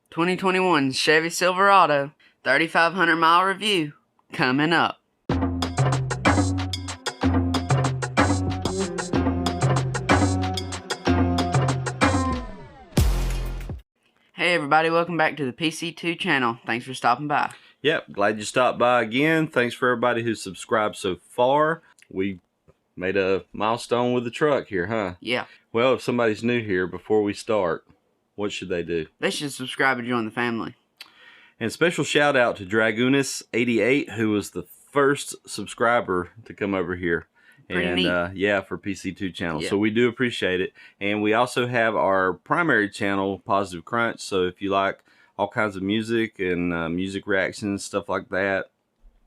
2021 Chevy Silverado 3,500 mile review coming up. Hey everybody, welcome back to the PC2 channel. Thanks for stopping by. Yep, glad you stopped by again. Thanks for everybody who's subscribed so far. We made a milestone with the truck here, huh? Yeah. Well, if somebody's new here, before we start, what should they do? They should subscribe and join the family. And special shout out to Dragunis88, who was the first subscriber to come over here. Pretty neat. Yeah, for PC2 channel. Yeah. So we do appreciate it. And we also have our primary channel, Positive Crunch. So if you like all kinds of music and music reactions, stuff like that,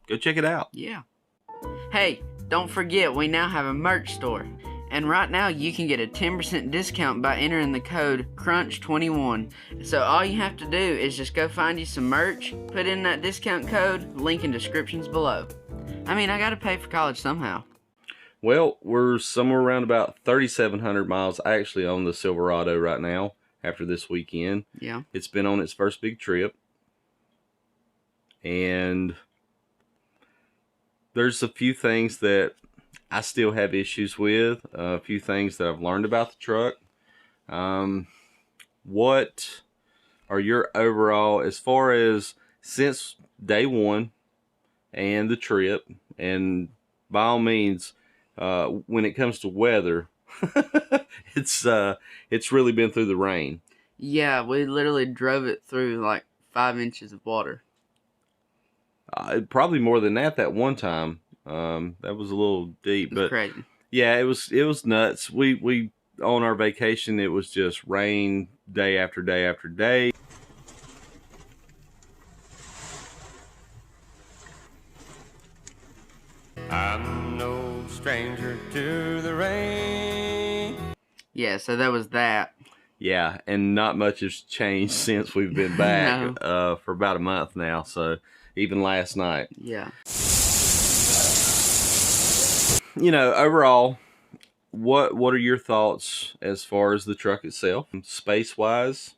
go check it out. Yeah. Hey, don't forget we now have a merch store. And right now you can get a 10% discount by entering the code CRUNCH21. So all you have to do is just go find you some merch, put in that discount code, link in descriptions below. I mean, I gotta pay for college somehow. Well, we're somewhere around about 3,700 miles. I actually own the Silverado right now after this weekend. Yeah. It's been on its first big trip. And there's a few things that I still have issues with, a few things that I've learned about the truck. What are your overall, as far as since day one and the trip, and by all means, when it comes to weather, it's really been through the rain. Yeah, we literally drove it through like 5 inches of water. Probably more than that one time. That was a little deep, but crazy. Yeah, it was nuts. We on our vacation, it was just rain day after day after day. I'm no stranger to the rain. Yeah, so that was that. Yeah, and not much has changed since we've been back. No. For about a month now, so even last night. Yeah. You know, overall, what are your thoughts as far as the truck itself? Space-wise?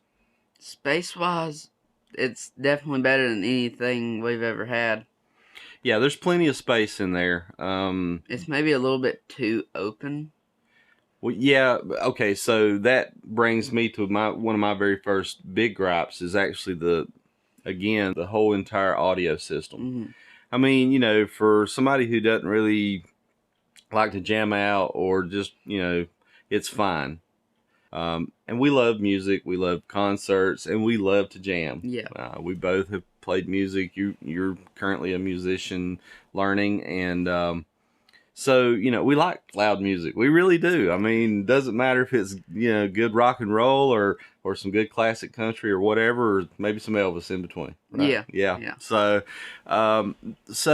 Space-wise, it's definitely better than anything we've ever had. Yeah, there's plenty of space in there. It's maybe a little bit too open. Well, yeah, okay, so that brings me to one of my very first big gripes is actually the whole entire audio system. Mm-hmm. I mean, you know, for somebody who doesn't really like to jam out or just, you know, it's fine. And we love music, we love concerts, and we love to jam. Yeah. We both have played music. You're currently a musician learning, and so, you know, we like loud music. We really do. I mean, doesn't matter if it's, you know, good rock and roll or some good classic country or whatever, or maybe some Elvis in between. Right? Yeah. So,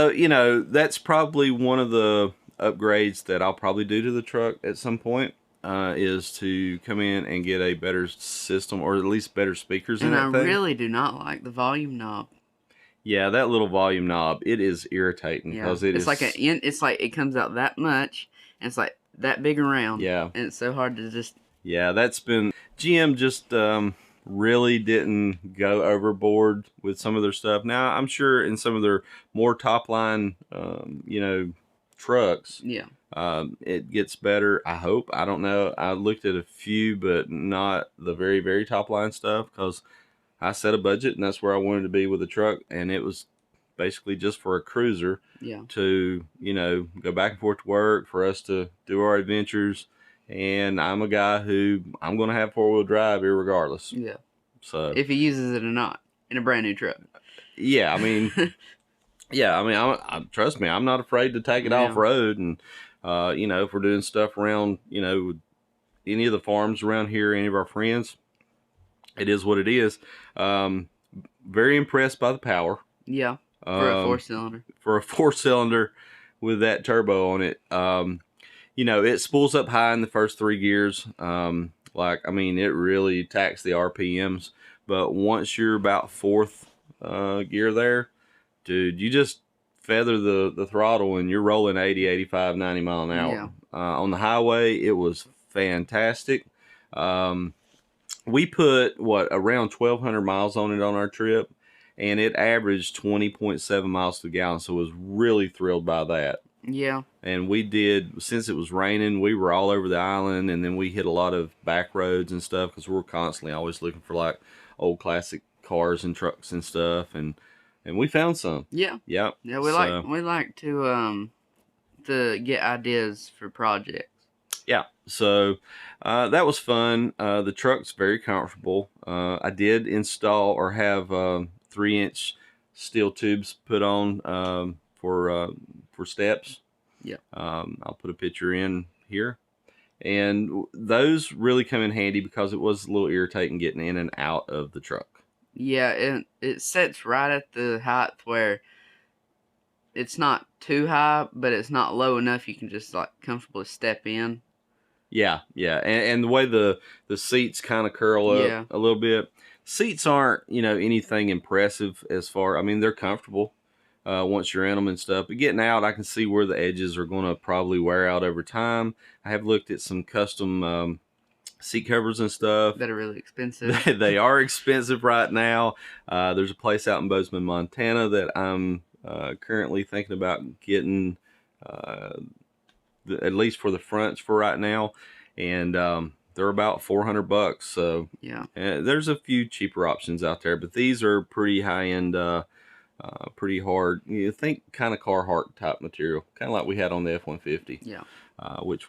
you know, that's probably one of the upgrades that I'll probably do to the truck at some point, is to come in and get a better system, or at least better speakers in that thing. And I really do not like the volume knob. Yeah, that little volume knob, it is irritating. Yeah, because it's like it comes out that much, and it's like that big around. Yeah, and it's so hard to just. Yeah, that's been GM just really didn't go overboard with some of their stuff. Now I'm sure in some of their more top line, you know, trucks, yeah, it gets better. I hope. I don't know. I looked at a few, but not the very, very top line stuff, because I set a budget, and that's where I wanted to be with the truck, and it was basically just for a cruiser. Yeah. To, you know, go back and forth to work, for us to do our adventures, and I'm a guy who I'm going to have four-wheel drive irregardless. Yeah. So if he uses it or not in a brand new truck. Yeah, I mean, yeah, I mean, I trust me, I'm not afraid to take it off road, and you know, if we're doing stuff around, you know, any of the farms around here, any of our friends, it is what it is. Very impressed by the power. Yeah, for a 4-cylinder. For a 4-cylinder with that turbo on it. You know, it spools up high in the first 3 gears. Like, I mean, it really attacks the RPMs. But once you're about 4th gear there, dude, you just feather the throttle and you're rolling 80, 85, 90 mile an hour. Yeah. On the highway, it was fantastic. we put around 1,200 miles on it on our trip, and it averaged 20.7 miles to the gallon. So I was really thrilled by that. Yeah. And we did, since it was raining, we were all over the island, and then we hit a lot of back roads and stuff because we're constantly always looking for like old classic cars and trucks and stuff, and we found some. Yeah. Yep. Yeah, we like to get ideas for projects. Yeah, so that was fun. The truck's very comfortable. I did install or have 3-inch steel tubes put on for steps. Yeah. I'll put a picture in here. And those really come in handy because it was a little irritating getting in and out of the truck. Yeah, it sets right at the height where it's not too high, but it's not low enough you can just like comfortably step in. Yeah, and the way the seats kind of curl up a little bit. Seats aren't, anything impressive as far. I mean, they're comfortable once you're in them and stuff. But getting out, I can see where the edges are going to probably wear out over time. I have looked at some custom seat covers and stuff that are really expensive. They are expensive right now. There's a place out in Bozeman, Montana that I'm currently thinking about getting at least for the fronts for right now, and they're about $400. So yeah, there's a few cheaper options out there, but these are pretty high end, pretty hard. You think kind of Carhartt type material, kind of like we had on the F-150. Yeah, which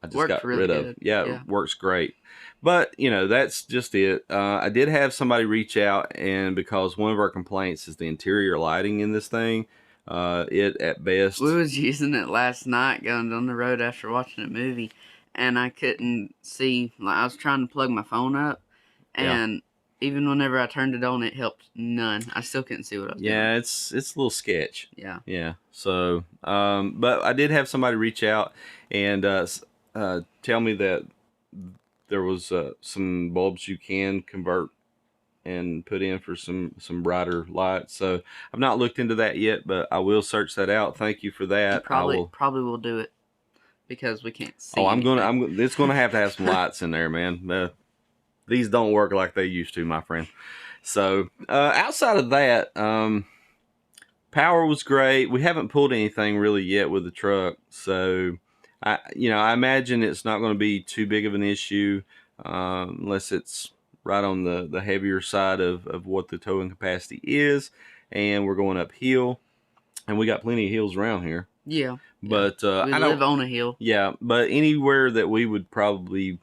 I just works got really rid of. good. Yeah, it works great. But that's just it. I did have somebody reach out, and because one of our complaints is the interior lighting in this thing. It at best. We was using it last night going down the road after watching a movie, and I couldn't see. Like I was trying to plug my phone up, and even whenever I turned it on, it helped none. I still couldn't see what I was doing. Yeah, it's a little sketch. Yeah. So, but I did have somebody reach out and tell me that there was some bulbs you can convert and put in for some brighter lights. So I've not looked into that yet, but I will search that out. Thank you for that. Probably will do it because we can't see. It's gonna have to have some lights in there, man. These don't work like they used to, my friend. So outside of that, power was great. We haven't pulled anything really yet with the truck, so I imagine it's not going to be too big of an issue unless it's right on the heavier side of what the towing capacity is, and we're going uphill, and we got plenty of hills around here. Yeah, but we live on a hill. Yeah, but anywhere that we would probably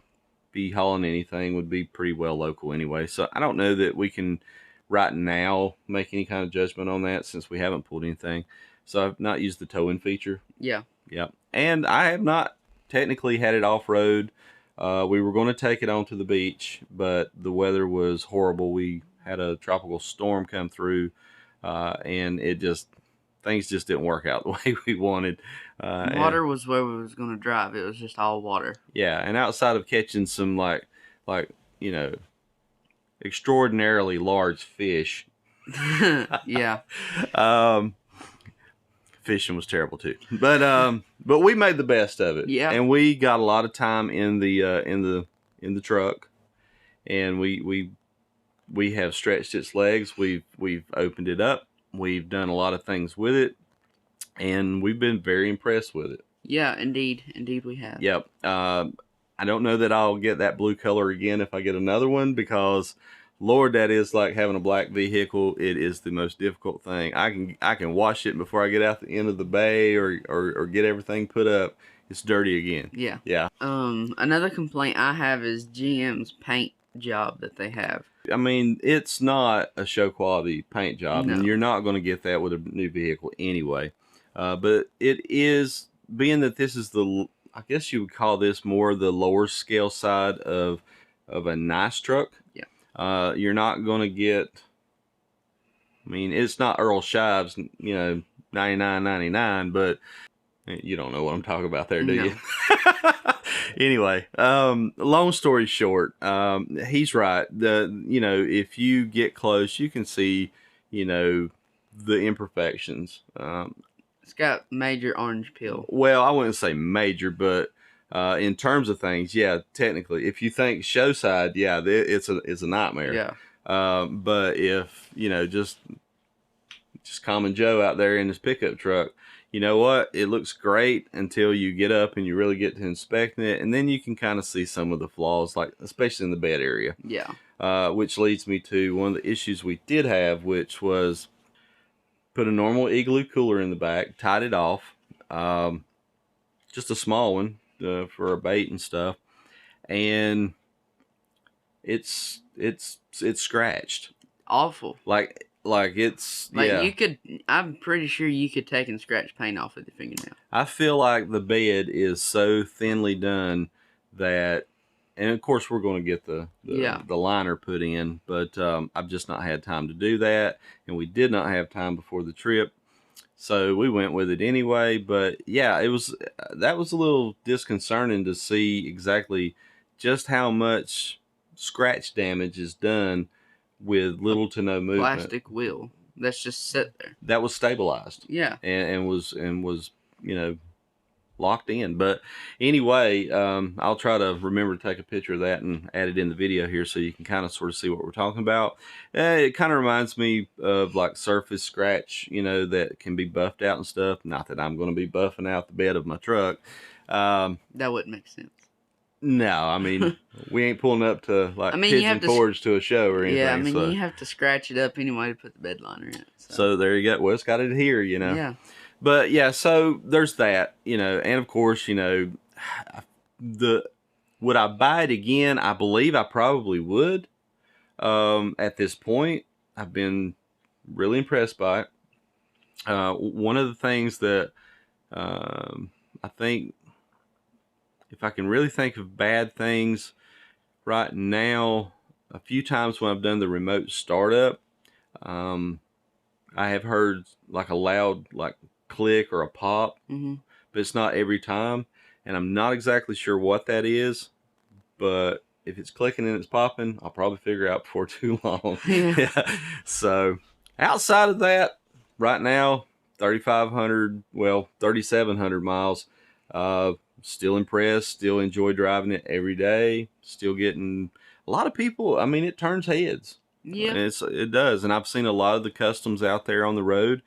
be hauling anything would be pretty well local anyway. So I don't know that we can right now make any kind of judgment on that since we haven't pulled anything. So I've not used the towing feature. Yeah. And I have not technically had it off-road. We were going to take it onto the beach, but the weather was horrible. We had a tropical storm come through, and things just didn't work out the way we wanted. Water was where we was going to drive. It was just all water. Yeah, and outside of catching some like extraordinarily large fish. Yeah. Fishing was terrible too, but we made the best of it. Yeah, and we got a lot of time in the truck, and we have stretched its legs. We've opened it up. We've done a lot of things with it, and we've been very impressed with it. Yeah, indeed we have. Yep. I don't know that I'll get that blue color again if I get another one, because Lord, that is like having a black vehicle. It is the most difficult thing. I can wash it before I get out the end of the bay or get everything put up. It's dirty again. Yeah. Another complaint I have is GM's paint job that they have. I mean, it's not a show quality paint job, No. and you're not going to get that with a new vehicle anyway. But it is, being that this is I guess you would call this more the lower scale side of a nice truck. Yeah. You're not going to get, I mean, it's not Earl Shive's, $99.99, but you don't know what I'm talking about there, do you? Anyway, long story short, he's right. If you get close, you can see, the imperfections. It's got major orange peel. Well, I wouldn't say major, but In terms of things, yeah, technically, if you think show side, yeah, it's a nightmare. Yeah. But if just common Joe out there in his pickup truck, you know what? It looks great until you get up and you really get to inspecting it, and then you can kind of see some of the flaws, like especially in the bed area. Yeah. Which leads me to one of the issues we did have, which was put a normal Igloo cooler in the back, tied it off, just a small one for a bait and stuff, and it's scratched. Awful. Like it's Like you could, I'm pretty sure you could take and scratch paint off with your fingernail. I feel like the bed is so thinly done that, and of course we're going to get the liner put in, but I've just not had time to do that, and we did not have time before the trip, so we went with it anyway. But yeah, that was a little disconcerting to see exactly just how much scratch damage is done with little to no movement. Plastic wheel that's just sit there. That was stabilized. Yeah. And was locked in. But anyway, I'll try to remember to take a picture of that and add it in the video here so you can kind of sort of see what we're talking about. It kind of reminds me of like surface scratch, that can be buffed out and stuff. Not that I'm going to be buffing out the bed of my truck. That wouldn't make sense. No, I mean, we ain't pulling up to like Pigeon Forge to a show or anything. Yeah, I mean, so. You have to scratch it up anyway to put the bed liner in it. So there you go. Well, it's got it here, Yeah. But yeah, so there's that, and of course, would I buy it again? I believe I probably would. At this point, I've been really impressed by it. One of the things that I think, if I can really think of bad things right now, a few times when I've done the remote startup, I have heard like a loud click or a pop, but it's not every time, and I'm not exactly sure what that is, but if it's clicking and it's popping, I'll probably figure out before too long. Yeah. So outside of that, right now, 3,700 miles. Still impressed, still enjoy driving it every day, still getting a lot of people. I mean, it turns heads. Yeah. It does. And I've seen a lot of the customs out there on the road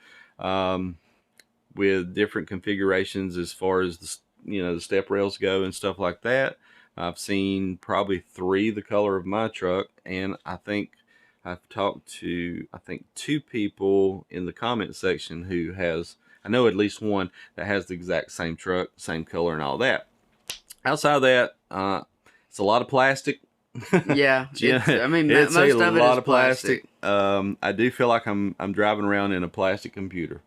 with different configurations as far as the step rails go and stuff like that. I've seen probably 3 the color of my truck, and I think I've talked to 2 people in the comment section who has, I know at least one that has the exact same truck, same color and all that. Outside of that, it's a lot of plastic. Yeah. I mean, it's most a of it lot is of plastic. I do feel like I'm driving around in a plastic computer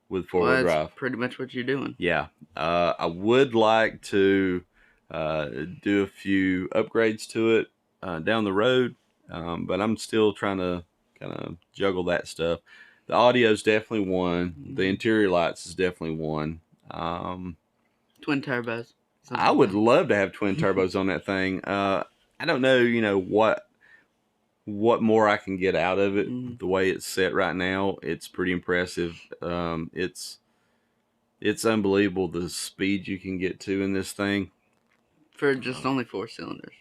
with four-wheel drive. That's pretty much what you're doing. Yeah. I would like to do a few upgrades to it down the road, but I'm still trying to kind of juggle that stuff. The audio is definitely one. The interior lights is definitely one. Twin turbos. I would love to have twin turbos on that thing. I don't know, what more I can get out of it. The way it's set right now, it's pretty impressive. It's unbelievable the speed you can get to in this thing. For just only 4 cylinders.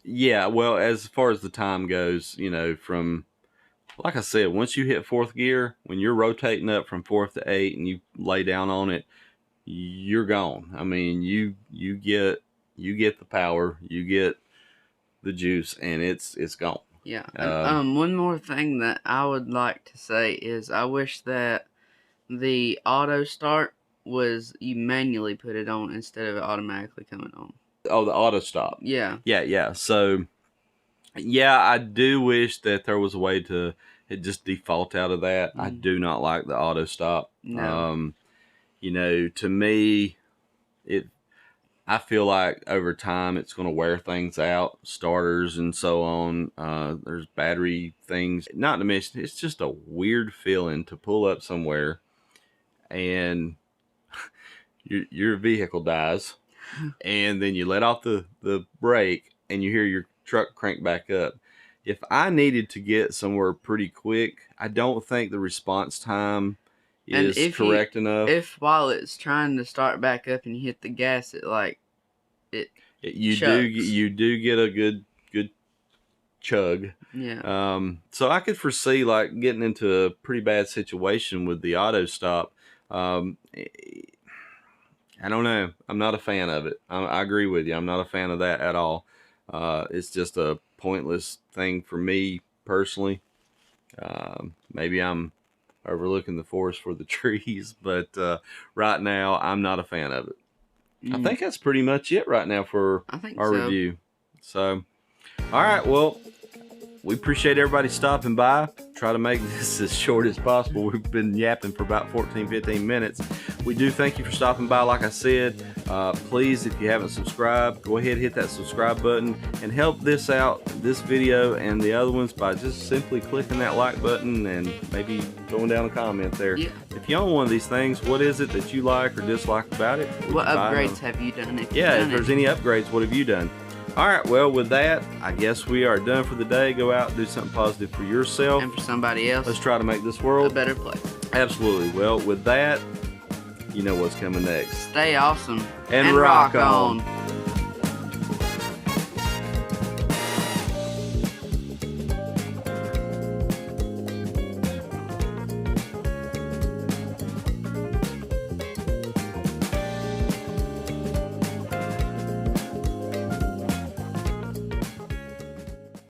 Yeah, well, as far as the time goes, from, like I said, once you hit 4th gear, when you're rotating up from 4th to 8 and you lay down on it, you're gone. I mean, you get the power, you get the juice, and it's gone. Yeah. One more thing that I would like to say is I wish that the auto start was you manually put it on instead of it automatically coming on. Oh, the auto stop. Yeah. Yeah. So, yeah, I do wish that there was a way to just default out of that. I do not like the auto stop. No. To me, I feel like over time it's going to wear things out, starters and so on. There's battery things. Not to mention, it's just a weird feeling to pull up somewhere and your vehicle dies, and then you let off the brake and you hear your truck crank back up. If I needed to get somewhere pretty quick, I don't think the response time is correct enough. If while it's trying to start back up and you hit the gas, you chugs. do get a good chug. Yeah. So I could foresee like getting into a pretty bad situation with the auto stop. I don't know. I'm not a fan of it. I agree with you. I'm not a fan of that at all. It's just a pointless thing for me personally. Maybe I'm overlooking the forest for the trees, but right now I'm not a fan of it. I think that's pretty much it right now for our review. So, all right, well, we appreciate everybody stopping by. Try to make this as short as possible. We've been yapping for about 14-15 minutes. We do thank you for stopping by. Like I said, please, if you haven't subscribed, go ahead and hit that subscribe button and help this out, this video and the other ones, by just simply clicking that like button and maybe throwing down a comment there. Yeah. If you own one of these things, what is it that you like or dislike about it? What upgrades have you done? If there's any upgrades, what have you done? All right, well, with that, I guess we are done for the day. Go out and do something positive for yourself. And for somebody else. Let's try to make this world a better place. Absolutely. Well, with that, you know what's coming next. Stay awesome. And rock on.